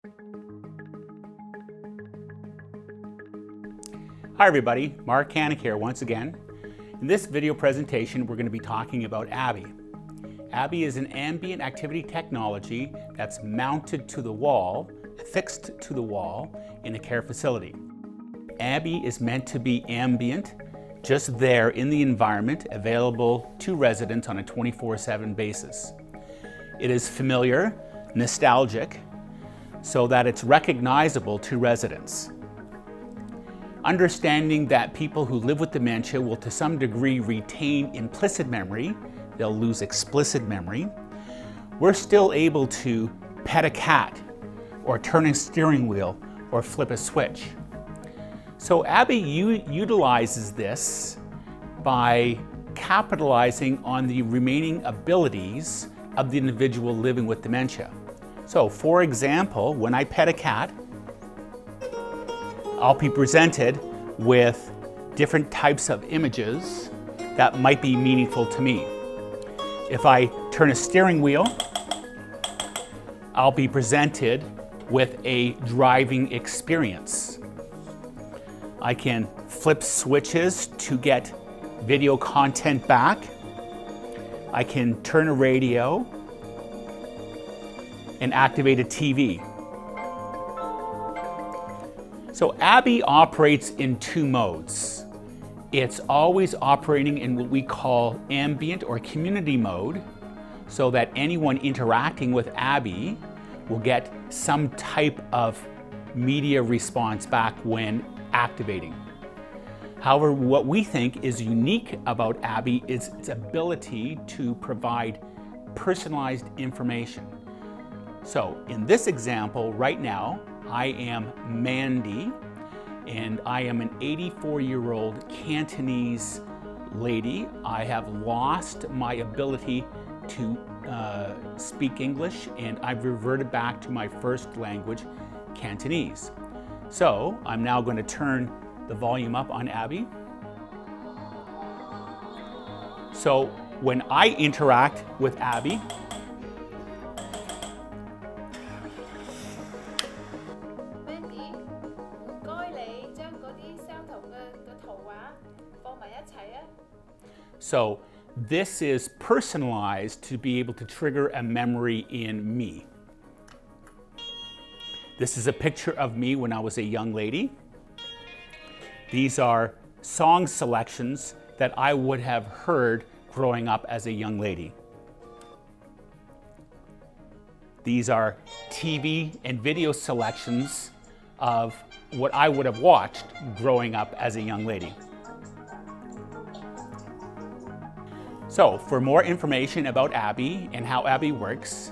Hi everybody, Mark Canik here once again. In this video presentation we're going to be talking about ABBY. ABBY is an ambient activity technology that's mounted to the wall, affixed to the wall in a care facility. ABBY is meant to be ambient, just there in the environment, available to residents on a 24/7 basis. It is familiar, nostalgic, so that it's recognizable to residents. Understanding that people who live with dementia will to some degree retain implicit memory, they'll lose explicit memory, we're still able to pet a cat or turn a steering wheel or flip a switch. So ABBY utilizes this by capitalizing on the remaining abilities of the individual living with dementia. So for example, when I pet a cat, I'll be presented with different types of images that might be meaningful to me. If I turn a steering wheel, I'll be presented with a driving experience. I can flip switches to get video content back. I can turn a radio and activate a TV. So ABBY operates in two modes. It's always operating in what we call ambient or community mode, so that anyone interacting with ABBY will get some type of media response back when activating. However, what we think is unique about ABBY is its ability to provide personalized information. So in this example right now, I am Mandy, and I am an 84-year-old Cantonese lady. I have lost my ability to speak English, and I've reverted back to my first language, Cantonese. So I'm now going to turn the volume up on ABBY. So when I interact with ABBY, so this is personalized to be able to trigger a memory in me. This is a picture of me when I was a young lady. These are song selections that I would have heard growing up as a young lady. These are TV and video selections of what I would have watched growing up as a young lady. So for more information about ABBY and how ABBY works,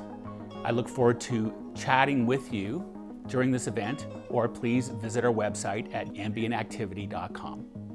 I look forward to chatting with you during this event, or please visit our website at ambientactivity.com.